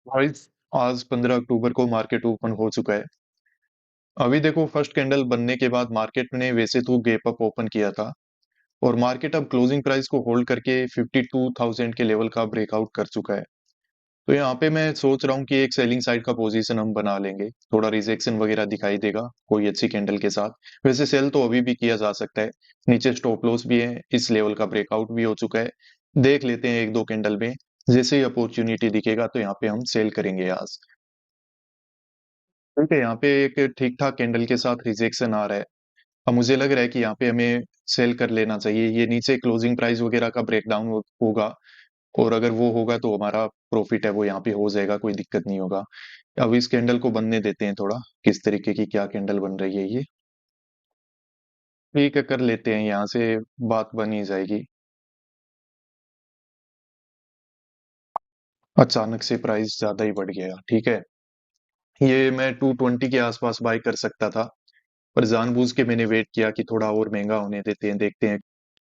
भाई, आज 15 अक्टूबर को मार्केट ओपन हो चुका है। अभी देखो, फर्स्ट कैंडल बनने के बाद मार्केट ने वैसे तो गैप अप ओपन किया था और मार्केट अब क्लोजिंग प्राइस को होल्ड करके 52,000 के लेवल का ब्रेकआउट कर चुका है। तो यहाँ पे मैं सोच रहा हूँ कि एक सेलिंग साइड का पोजीशन हम बना लेंगे, थोड़ा रिजेक्शन वगैरह दिखाई देगा कोई अच्छी कैंडल के साथ। वैसे सेल तो अभी भी किया जा सकता है, नीचे स्टॉप लॉस भी है, इस लेवल का ब्रेकआउट भी हो चुका है। देख लेते हैं एक दो कैंडल में, जैसे ही अपॉर्चुनिटी दिखेगा तो यहाँ पे हम सेल करेंगे आज। ठीक है, यहाँ पे एक ठीक ठाक कैंडल के साथ रिजेक्शन आ रहा है। अब मुझे लग रहा है कि यहाँ पे हमें सेल कर लेना चाहिए, ये नीचे क्लोजिंग प्राइस वगैरह का ब्रेकडाउन होगा और अगर वो होगा तो हमारा प्रॉफिट है वो यहाँ पे हो जाएगा, कोई दिक्कत नहीं होगा। अब इस कैंडल को बनने देते हैं थोड़ा, किस तरीके की क्या कैंडल बन रही है ये। ठीक है, कर लेते हैं, यहाँ से बात बन ही जाएगी। अचानक से प्राइस ज्यादा ही बढ़ गया, ठीक है। ये मैं 220 के आसपास बाय कर सकता था, पर जानबूझ के मैंने वेट किया कि थोड़ा और महंगा होने देते हैं, देखते हैं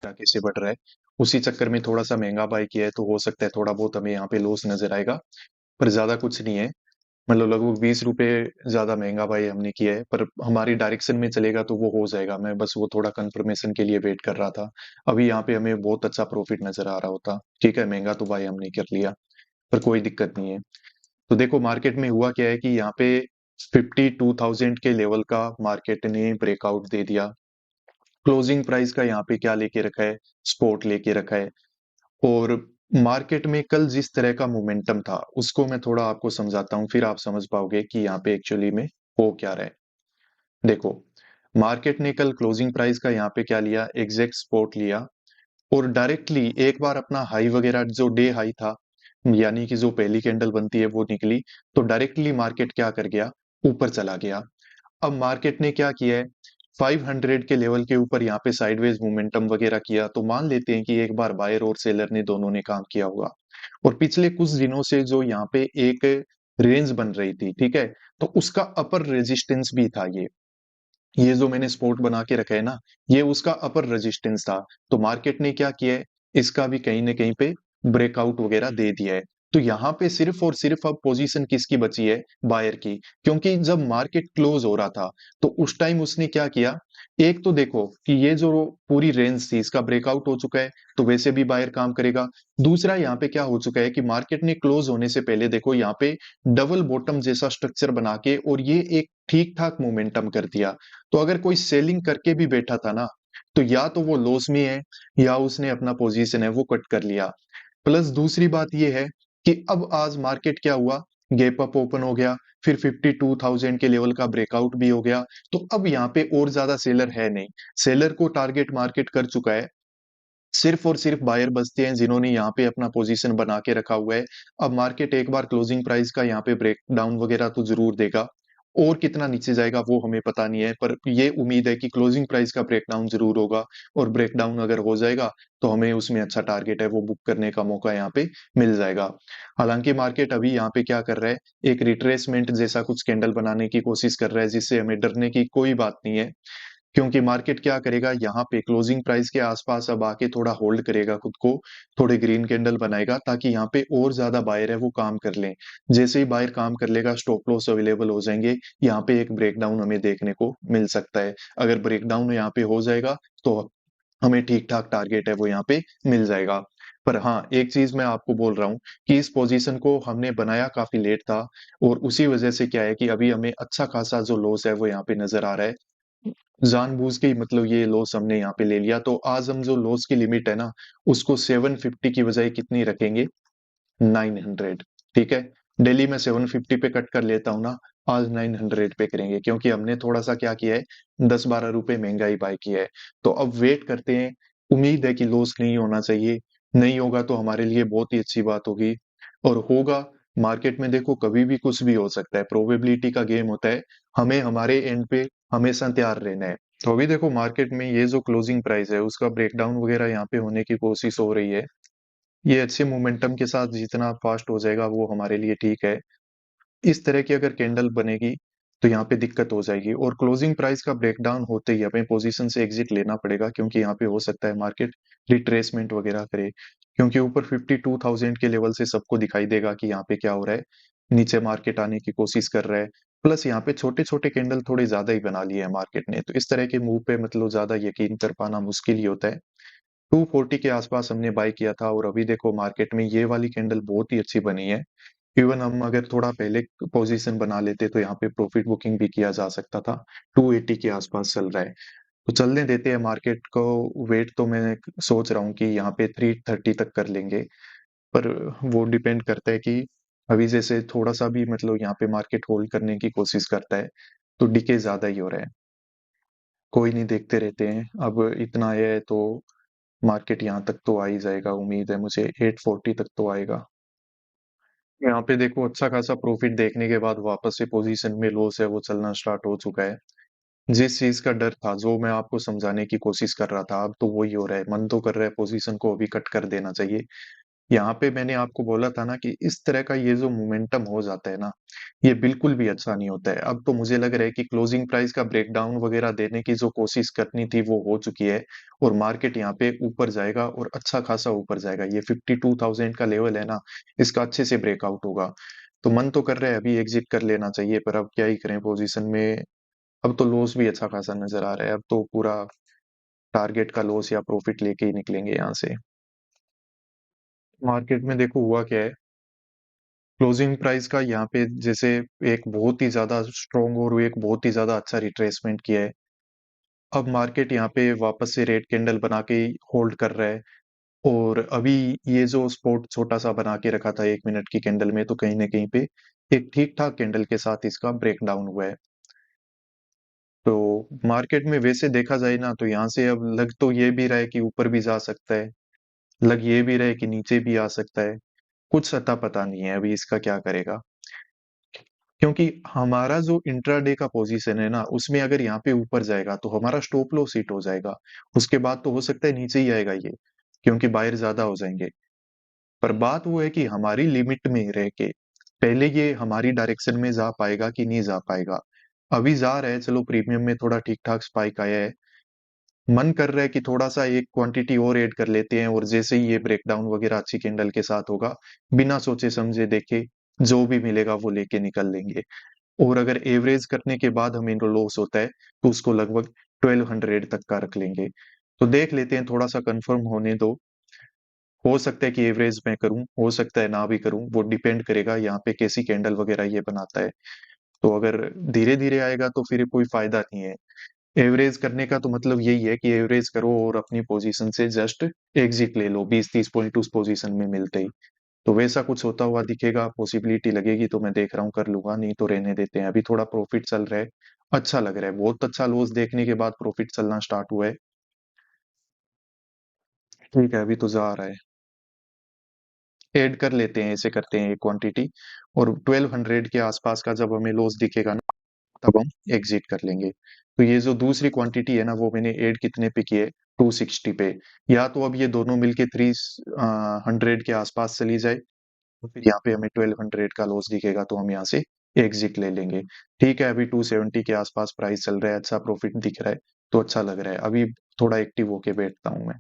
कैसे बढ़ रहा है। उसी चक्कर में थोड़ा सा महंगा बाय किया है, तो हो सकता है थोड़ा बहुत हमें यहाँ पे लॉस नजर आएगा, पर ज्यादा कुछ नहीं है। मतलब लगभग 20 रुपए ज्यादा महंगा बाय हमने किया है, पर हमारी डायरेक्शन में चलेगा तो वो हो जाएगा। मैं बस वो थोड़ा कंफर्मेशन के लिए वेट कर रहा था। अभी यहाँ पे हमें बहुत अच्छा प्रॉफिट नजर आ रहा होता। ठीक है, महंगा तो बाय हमने कर लिया, पर कोई दिक्कत नहीं है। तो देखो मार्केट में हुआ क्या है कि यहाँ पे 52,000 के लेवल का मार्केट ने ब्रेकआउट दे दिया। क्लोजिंग प्राइस का यहाँ पे क्या लेके रखा है, स्पोर्ट लेके रखा है। और मार्केट में कल जिस तरह का मोमेंटम था उसको मैं थोड़ा आपको समझाता हूँ, फिर आप समझ पाओगे कि यहाँ पे एक्चुअली में हो क्या रहा है। देखो, मार्केट ने कल क्लोजिंग प्राइस का यहाँ पे क्या लिया, एग्जैक्ट स्पोर्ट लिया और डायरेक्टली एक बार अपना हाई वगैरह जो डे हाई था, यानी कि जो पहली कैंडल बनती है वो निकली, तो डायरेक्टली मार्केट क्या कर गया, ऊपर चला गया। अब मार्केट ने क्या किया है, 500 के लेवल के ऊपर यहाँ पे साइडवेज मोमेंटम वगैरह किया, तो मान लेते हैं कि एक बार बायर और सेलर ने दोनों ने काम किया होगा। और पिछले कुछ दिनों से जो यहाँ पे एक रेंज बन रही थी, ठीक है, तो उसका अपर रेजिस्टेंस भी था ये जो मैंने स्पोर्ट बना के रखा है ना, ये उसका अपर रेजिस्टेंस था। तो मार्केट ने क्या किया है, इसका भी कहीं ना कहीं पे ब्रेकआउट वगैरह दे दिया है। तो यहाँ पे सिर्फ और सिर्फ अब पोजीशन किसकी बची है, बायर की। क्योंकि जब मार्केट क्लोज हो रहा था तो उस टाइम उसने क्या किया, एक तो देखो कि ये जो पूरी रेंज थी इसका ब्रेकआउट हो चुका है, तो वैसे भी बायर काम करेगा। दूसरा यहाँ पे क्या हो चुका है कि मार्केट ने क्लोज होने से पहले देखो यहाँ पे डबल बॉटम जैसा स्ट्रक्चर बना के और ये एक ठीक ठाक मोमेंटम कर दिया। तो अगर कोई सेलिंग करके भी बैठा था ना, तो या तो वो लॉस में है या उसने अपना पोजीशन है वो कट कर लिया। प्लस दूसरी बात ये है कि अब आज मार्केट क्या हुआ, गैप अप ओपन हो गया, फिर 52,000 के लेवल का ब्रेकआउट भी हो गया। तो अब यहाँ पे और ज्यादा सेलर है नहीं, सेलर को टारगेट मार्केट कर चुका है। सिर्फ और सिर्फ बायर बचते हैं जिन्होंने यहाँ पे अपना पोजीशन बना के रखा हुआ है। अब मार्केट एक बार क्लोजिंग प्राइस का यहाँ पे ब्रेक डाउन वगैरह तो जरूर देगा, और कितना नीचे जाएगा वो हमें पता नहीं है, पर ये उम्मीद है कि क्लोजिंग प्राइस का ब्रेकडाउन जरूर होगा। और ब्रेकडाउन अगर हो जाएगा तो हमें उसमें अच्छा टारगेट है वो बुक करने का मौका यहाँ पे मिल जाएगा। हालांकि मार्केट अभी यहाँ पे क्या कर रहा है, एक रिट्रेसमेंट जैसा कुछ कैंडल बनाने की कोशिश कर रहा है, जिससे हमें डरने की कोई बात नहीं है। क्योंकि मार्केट क्या करेगा, यहाँ पे क्लोजिंग प्राइस के आसपास अब आके थोड़ा होल्ड करेगा खुद को, थोड़े ग्रीन कैंडल बनाएगा ताकि यहाँ पे और ज्यादा बायर है वो काम कर लें। जैसे ही बायर काम कर लेगा स्टॉप लॉस अवेलेबल हो जाएंगे, यहाँ पे एक ब्रेकडाउन हमें देखने को मिल सकता है। अगर ब्रेकडाउन यहाँ पे हो जाएगा तो हमें ठीक ठाक टारगेट है वो यहाँ पे मिल जाएगा। पर हाँ, एक चीज मैं आपको बोल रहा हूँ कि इस पोजीशन को हमने बनाया काफी लेट था, और उसी वजह से क्या है कि अभी हमें अच्छा खासा जो लॉस है वो यहाँ पे नजर आ रहा है। जानबूझ के ही मतलब ये लॉस हमने यहाँ पे ले लिया। तो आज हम जो लॉस की लिमिट है ना, उसको 750 की बजाय कितनी रखेंगे, 900। ठीक है, डेली में 750 पे कट कर लेता हूँ ना, आज 900 पे करेंगे, क्योंकि हमने थोड़ा सा क्या किया है, 10-12 रुपए महंगाई बाय किया है। तो अब वेट करते हैं, उम्मीद है कि लॉस नहीं होना चाहिए। नहीं होगा तो हमारे लिए बहुत ही अच्छी बात होगी, और होगा। मार्केट में देखो कभी भी कुछ भी हो सकता है, प्रोबेबिलिटी का गेम होता है। हमें हमारे एंड पे हमेशा तैयार रहना है। तो अभी देखो मार्केट में ये जो क्लोजिंग प्राइस है उसका ब्रेकडाउन वगैरह यहाँ पे होने की कोशिश हो रही है। ये अच्छे मोमेंटम के साथ जितना फास्ट हो जाएगा वो हमारे लिए ठीक है। इस तरह की अगर कैंडल बनेगी तो यहाँ पे दिक्कत हो जाएगी, और क्लोजिंग प्राइस का ब्रेकडाउन होते ही हमें पोजीशन से एग्जिट लेना पड़ेगा, क्योंकि यहाँ पे हो सकता है मार्केट रिट्रेसमेंट वगैरह करे। क्योंकि ऊपर 52,000 के लेवल से सबको दिखाई देगा कि यहाँ पे क्या हो रहा है, नीचे मार्केट आने की कोशिश कर रहा है। प्लस यहाँ पे छोटे-छोटे कैंडल थोड़े ज़्यादा ही बना लिए हैं मार्केट ने, तो इस तरह के मूव पे मतलब ज़्यादा यकीन कर पाना मुश्किल ही होता है। 240 के आसपास हमने बाय किया था और अभी देखो मार्केट में ये वाली कैंडल बहुत ही अच्छी बनी है। इवन हम अगर थोड़ा पहले पोजीशन बना लेते तो यहाँ पे प्रॉफिट बुकिंग भी किया जा सकता था। 280 के आसपास चल रहा है, तो चलने देते हैं मार्केट को। वेट तो मैं सोच रहा हूँ कि यहाँ पे 330 तक कर लेंगे, पर वो डिपेंड करता है कि अभी जैसे थोड़ा सा भी मतलब यहाँ पे मार्केट होल्ड करने की कोशिश करता है तो डीके ज्यादा ही हो रहा है। कोई नहीं, देखते रहते हैं। अब इतना है तो मार्केट यहाँ तक तो आ ही जाएगा, उम्मीद है मुझे 840 तक तो आएगा। यहाँ पे देखो अच्छा खासा प्रॉफिट देखने के बाद वापस से पोजीशन में लॉस है वो चलना स्टार्ट हो चुका है। जिस चीज का डर था, जो मैं आपको समझाने की कोशिश कर रहा था, अब तो वही हो रहा है। मन तो कर रहा है पोजीशन को अभी कट कर देना चाहिए। यहाँ पे मैंने आपको बोला था ना कि इस तरह का ये जो मोमेंटम हो जाता है ना, ये बिल्कुल भी अच्छा नहीं होता है। अब तो मुझे लग रहा है कि क्लोजिंग प्राइस का ब्रेकडाउन वगैरह देने की जो कोशिश करनी थी वो हो चुकी है, और मार्केट यहाँ पे ऊपर जाएगा और अच्छा खासा ऊपर जाएगा। ये 52,000 का लेवल है ना, इसका अच्छे से ब्रेकआउट होगा। तो मन तो कर रहा है अभी एग्जिट कर लेना चाहिए, पर अब क्या ही करें पोजीशन में। अब तो लॉस भी अच्छा खासा नजर आ रहा है, अब तो पूरा टारगेट का लॉस या प्रॉफिट लेके ही निकलेंगे यहाँ से। मार्केट में देखो हुआ क्या है, क्लोजिंग प्राइस का यहाँ पे जैसे एक बहुत ही ज्यादा स्ट्रॉन्ग और एक बहुत ही ज्यादा अच्छा रिट्रेसमेंट किया है। अब मार्केट यहाँ पे वापस से रेड कैंडल बना के होल्ड कर रहा है, और अभी ये जो स्पॉट छोटा सा बना के रखा था 1 मिनट की कैंडल में, तो कहीं ना कहीं पे एक ठीक ठाक कैंडल के साथ इसका ब्रेक डाउन हुआ है। तो मार्केट में वैसे देखा जाए ना, तो यहाँ से अब लग तो ये भी रहा है कि ऊपर भी जा सकता है, लग ये भी रहा है कि नीचे भी आ सकता है। कुछ अता पता नहीं है अभी इसका क्या करेगा। क्योंकि हमारा जो इंट्राडे का पोजीशन है ना, उसमें अगर यहाँ पे ऊपर जाएगा तो हमारा स्टॉप लॉस हिट हो जाएगा। उसके बाद तो हो सकता है नीचे ही आएगा ये, क्योंकि बायर ज्यादा हो जाएंगे। पर बात वो है कि हमारी लिमिट में रह के पहले ये हमारी डायरेक्शन में जा पाएगा कि नहीं जा पाएगा। अभी जा रहा है, चलो प्रीमियम में थोड़ा ठीक ठाक स्पाइक आया है। मन कर रहा है कि थोड़ा सा एक क्वांटिटी और ऐड कर लेते हैं, और जैसे ही ये ब्रेकडाउन वगैरह अच्छी कैंडल के साथ होगा, बिना सोचे समझे देखे जो भी मिलेगा वो लेके निकल लेंगे। और अगर एवरेज करने के बाद हमें लॉस होता है तो उसको लगभग 1200 तक का रख लेंगे। तो देख लेते हैं, थोड़ा सा कंफर्म होने दो। हो सकता है कि एवरेज मैं करूं, हो सकता है ना भी करूं, वो डिपेंड करेगा यहाँ पे कैसी कैंडल वगैरह ये बनाता है। तो अगर धीरे धीरे आएगा तो फिर कोई फायदा नहीं है। एवरेज करने का तो मतलब यही है कि एवरेज करो और अपनी पोजीशन से जस्ट एग्जिट ले लो 20-30 पॉइंट उस पोजीशन में मिलते ही। तो वैसा कुछ होता हुआ दिखेगा, पॉसिबिलिटी लगेगी तो मैं देख रहा हूँ कर लूंगा, नहीं तो रहने देते हैं। अभी थोड़ा प्रॉफिट चल रहा है, अच्छा लग रहा है। बहुत अच्छा लॉस देखने के बाद प्रॉफिट चलना स्टार्ट हुआ है। ठीक है, अभी तो जा रहा है। ऐड कर लेते हैं, ऐसे करते हैं एक क्वांटिटी, और 1200 के आसपास का जब हमें लॉस दिखेगा ना, तब हम एग्जिट कर लेंगे। तो ये जो दूसरी क्वांटिटी है ना, वो मैंने ऐड कितने पे की है, 260 पे। या तो अब ये दोनों मिलके 300 के आसपास चली जाए, तो फिर यहाँ पे हमें 1200 का लॉस दिखेगा तो हम यहाँ से एग्जिट ले लेंगे। ठीक है, अभी 270 के आसपास प्राइस चल रहा है, अच्छा प्रॉफिट दिख रहा है, तो अच्छा लग रहा है। अभी थोड़ा एक्टिव होके बैठता हूँ मैं।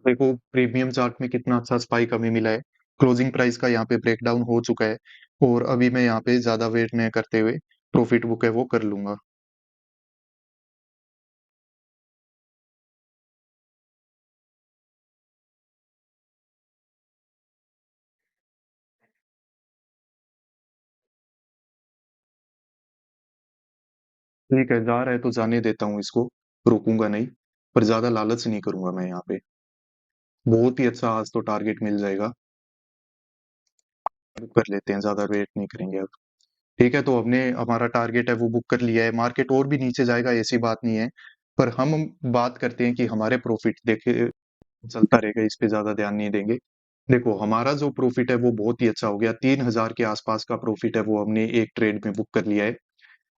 देखो प्रीमियम चार्ट में कितना अच्छा स्पाइक हमें मिला है। क्लोजिंग प्राइस का यहाँ पे ब्रेकडाउन हो चुका है, और अभी मैं यहाँ पे ज्यादा वेट नहीं करते हुए प्रॉफिट बुक है वो कर लूंगा। ठीक है, जा रहा है तो जाने देता हूँ इसको, रोकूंगा नहीं। पर ज्यादा लालच नहीं करूंगा मैं यहाँ पे। बहुत ही अच्छा आज तो टारगेट मिल जाएगा। बुक कर लेते हैं, ज्यादा वेट नहीं करेंगे अब। ठीक है, तो हमने हमारा टारगेट है वो बुक कर लिया है। मार्केट और भी नीचे जाएगा ऐसी बात नहीं है, पर हम बात करते हैं कि हमारे प्रॉफिट देखे चलता रहेगा, इस पे ज्यादा ध्यान नहीं देंगे। देखो हमारा जो प्रॉफिट है वो बहुत ही अच्छा हो गया। 3000 के आसपास का प्रॉफिट है वो हमने एक ट्रेड में बुक कर लिया है।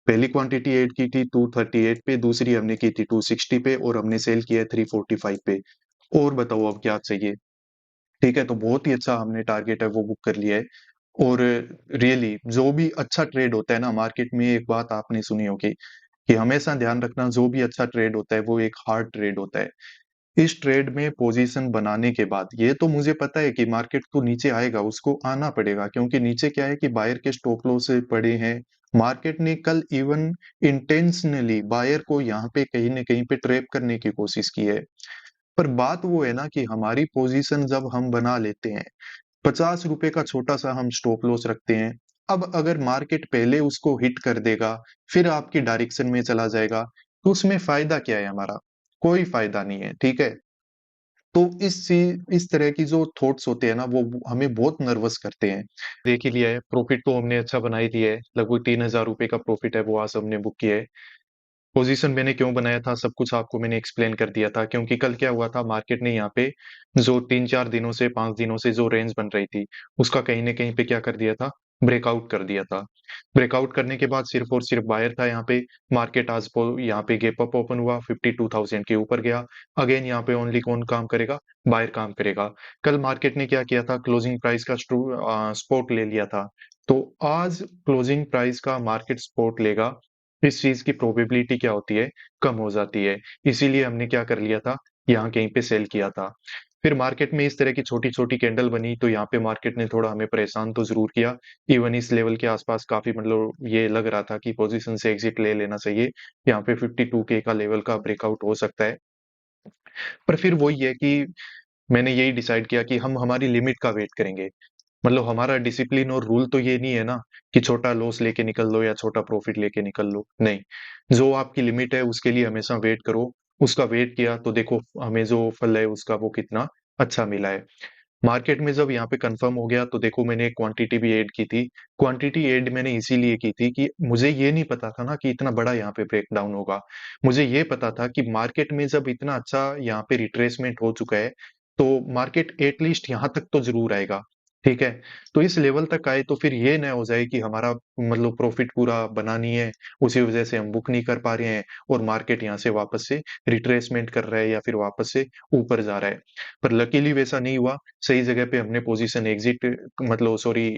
पहली क्वांटिटी ऐड की थी 238 पे, दूसरी हमने की थी 260 पे, और हमने सेल किया है 345 पे। और बताओ अब क्या चाहिए। ठीक है, तो बहुत ही अच्छा हमने टारगेट है वो बुक कर लिया है। और रियली जो भी अच्छा ट्रेड होता है ना मार्केट में, एक बात आपने सुनी होगी कि हमेशा ध्यान रखना, जो भी अच्छा ट्रेड होता है वो एक हार्ड ट्रेड होता है। इस ट्रेड में पोजीशन बनाने के बाद ये तो मुझे पता है कि मार्केट तो नीचे आएगा, उसको आना पड़ेगा, क्योंकि नीचे क्या है कि बायर के स्टॉप लॉस से पड़े हैं। मार्केट ने कल इवन इंटेंशनली बायर को यहाँ पे कहीं न कहीं पे ट्रैप करने की कोशिश की है। पर बात वो है ना कि हमारी पोजीशन जब हम बना लेते हैं, ₹50 का छोटा-सा हम स्टॉप लॉस रखते हैं। अब अगर मार्केट पहले उसको हिट कर देगा, फिर आपकी डायरेक्शन में चला जाएगा, तो उसमें फ़ायदा क्या है हमारा? कोई फ़ायदा नहीं है, ठीक है? तो इस तरह की जो थॉट्स होते हैं ना, वो हमें बहुत नर्वस करते हैं। देख ही लिया है, प्रॉफ़िट तो हमने अच्छा बना ही दिया है, लगभग ₹3000 का प्रॉफ़िट है, वो आज हमने बुक किया है। पोजीशन मैंने क्यों बनाया था, सब कुछ आपको मैंने एक्सप्लेन कर दिया था, क्योंकि कल क्या हुआ था, मार्केट ने यहाँ पे जो 3-4 दिनों से 5 दिनों से जो रेंज बन रही थी, उसका कहीं न कहीं पे क्या कर दिया था, ब्रेकआउट कर दिया था। ब्रेकआउट करने के बाद सिर्फ़ और सिर्फ़ बायर था यहाँ पे, मार्केट आज यहाँ पे गैप अप ओपन हुआ, 52,000 के ऊपर गया। अगेन यहाँ पे ओनली कौन काम करेगा? बायर काम करेगा। कल मार्केट ने क्या किया था, क्लोजिंग प्राइस का स्पॉट ले लिया था। तो आज क्लोजिंग प्राइस का मार्केट स्पॉट लेगा, इस चीज़ की प्रोबेबिलिटी क्या होती है, कम हो जाती है। इसीलिए हमने क्या कर लिया था, यहाँ कहीं पे सेल किया था। फिर मार्केट में इस तरह की छोटी-छोटी कैंडल बनी, तो यहाँ पे मार्केट ने थोड़ा हमें परेशान तो ज़रूर किया। इवन इस लेवल के आस-पास काफ़ी मतलब ये लग रहा था कि पोज़ीशन से एग्ज़िट ले लेना चाहिए। यहाँ पे 52K का लेवल का ब्रेकआउट हो सकता है। पर फिर वही है कि मैंने यही डिसाइड किया कि हम हमारी लिमिट का वेट करेंगे। मतलब हमारा डिसिप्लिन और रूल तो ये नहीं है ना कि छोटा लॉस लेके निकल लो या छोटा प्रॉफिट लेके निकल लो, नहीं। जो आपकी लिमिट है उसके लिए हमेशा वेट करो, उसका वेट किया तो देखो हमें जो फल है उसका वो कितना अच्छा मिला है। मार्केट में जब यहाँ पे कंफर्म हो गया तो देखो मैंने क्वांटिटी भी ऐड की थी। क्वांटिटी ऐड मैंने इसीलिए की थी कि मुझे ये नहीं पता था ना कि इतना बड़ा यहाँ पे ब्रेकडाउन होगा। मुझे ये पता था कि मार्केट में जब इतना अच्छा यहाँ पे रिट्रेसमेंट हो चुका है, तो मार्केट एट लीस्ट यहाँ तक तो ज़रूर आएगा, ठीक है? तो इस लेवल तक आए तो फिर ये ना हो जाए कि हमारा मतलब प्रॉफिट पूरा बना नहीं है, उसी वज़ह से हम बुक नहीं कर पा रहे हैं और मार्केट यहाँ से वापस से रिट्रेसमेंट कर रहा है या फिर वापस से ऊपर जा रहा है। पर लकीली वैसा नहीं हुआ, सही जगह पे हमने पोजीशन एग्जिट मतलब सॉरी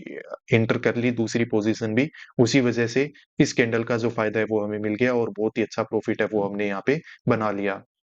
एंटर कर ली दूसरी पोजीशन भी, उसी वजह से इस कैंडल का जो फायदा है वो हमें मिल गया और बहुत ही अच्छा प्रॉफिट है वो हमने यहाँ पे बना लिया।